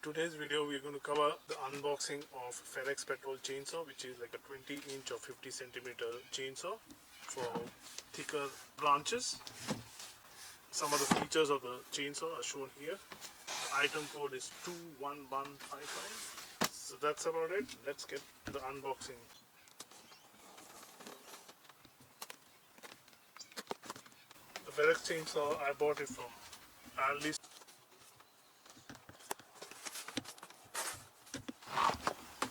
today's video we are going to cover the unboxing of Ferrex petrol chainsaw, which is like a 20-inch or 50-centimeter chainsaw for thicker branches. Some of the features of the chainsaw are shown here. The item code is 21155. So that's about it. Let's get the unboxing. The Ferrex chainsaw, I bought it from Aldi.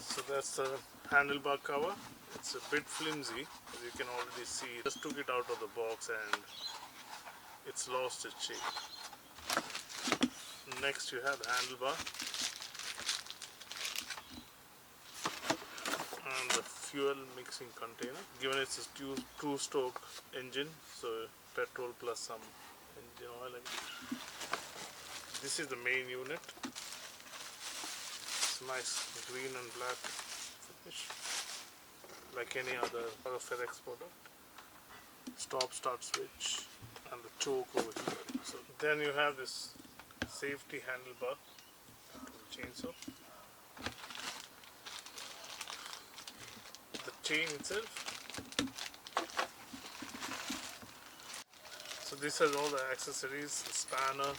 So that's the handlebar cover. It's a bit flimsy, as you can already see. Just took it out of the box and it's lost its shape. Next you have the handlebar and the fuel mixing container. Given it's a two-stroke engine, so petrol plus some engine oil. This is the main unit. It's nice green and black finish, like any other Ferrex product. Stop-start switch and the choke over here. So then you have this safety handlebar to the chainsaw. The chain itself. So this has all the accessories: the spanner,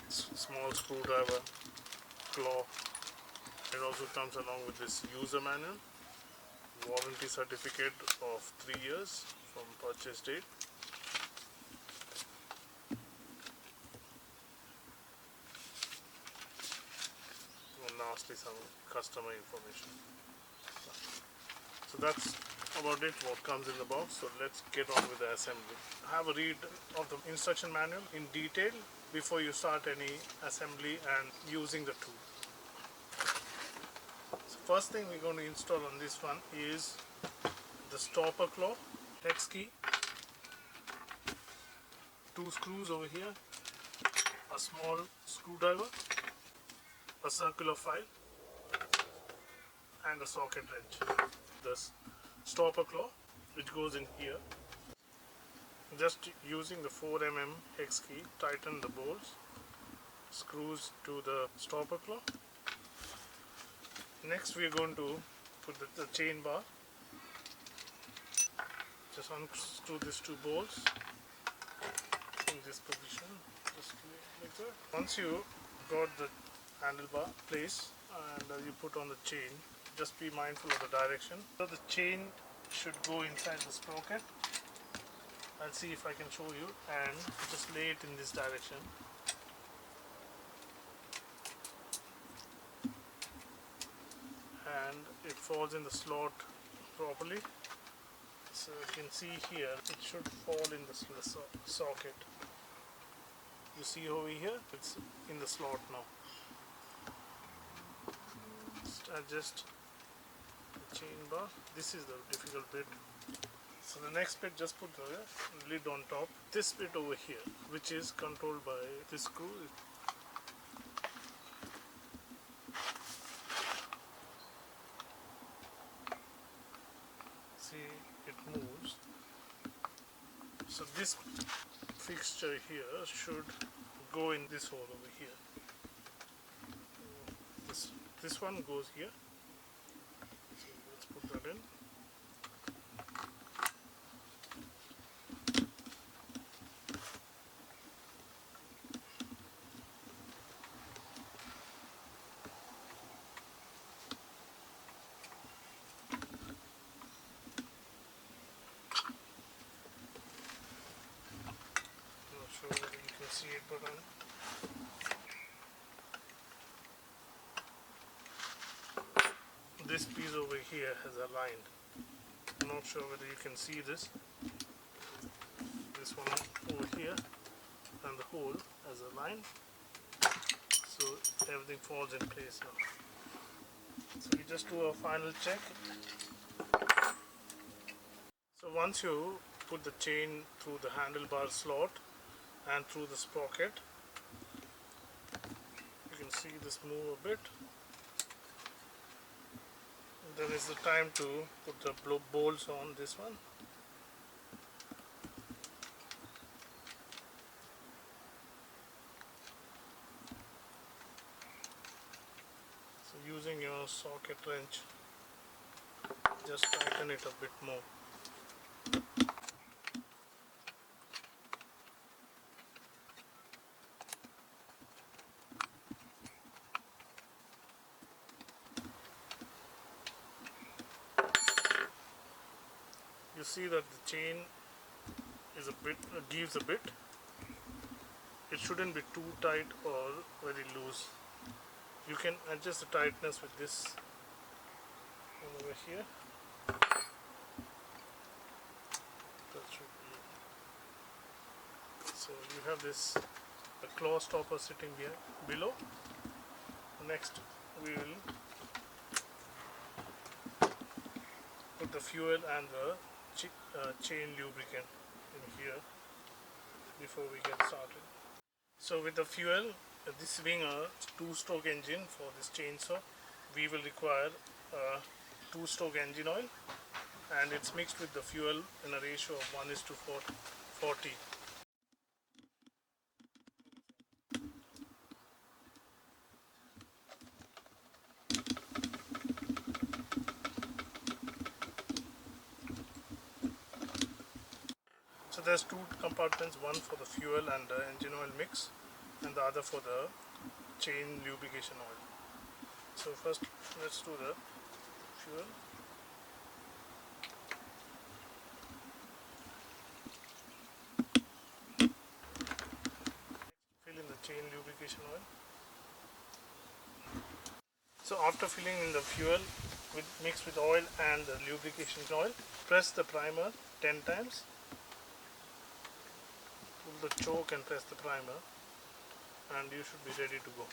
small screwdriver, claw. It also comes along with this user manual, warranty certificate of 3 years from purchase date. And lastly, some customer information. So that's about it what comes in the box. So let's get on with the assembly. Have a read of the instruction manual in detail before you start any assembly and using the tool. So first thing we're going to install on this one is the stopper claw, hex key, 2 screws over here, a small screwdriver, a circular file, and a socket wrench. The stopper claw, which goes in here. Just using the 4mm hex key, tighten the bolts, screws to the stopper claw. Next we are going to put the chain bar. Just unscrew these 2 bolts in this position, just like that. Once you got the handlebar placed and you put on the chain, just be mindful of the direction. So the chain should go inside the sprocket. I'll see if I can show you, and just lay it in this direction. And it falls in the slot properly. So you can see here, it should fall in the socket. You see over here, it's in the slot now. Just adjust the chain bar. This is the difficult bit. So the next bit, just put the lid on top. This bit over here, which is controlled by this screw. See, it moves. So this fixture here should go in this hole over here. This one goes here. So let's put that in. Not sure whether you can see it, but this piece over here has aligned. I'm not sure whether you can see this. This one over here and the hole has aligned, so everything falls in place now. So we just do a final check. So once you put the chain through the handlebar slot and through the sprocket, you can see this move a bit. Then is the time to put the bolts on this one. Now socket wrench, just tighten it a bit more. You see that the chain is a bit gives a bit. It shouldn't be too tight or very loose. You can adjust the tightness with this one over here. That should be it. So you have this a claw stopper sitting here below. Next we will put the fuel and the chain lubricant in here before we get started. So with the fuel, this being a 2-stroke engine for this chainsaw, we will require a 2-stroke engine oil, and it's mixed with the fuel in a ratio of 1:40. So there's 2 compartments, one for the fuel and the engine oil mix, and the other for the chain lubrication oil. So first let's do the fuel. Fill in the chain lubrication oil. So after filling in the fuel mixed with oil and the lubrication oil, press the primer 10 times. Pull the choke and press the primer, and you should be ready to go.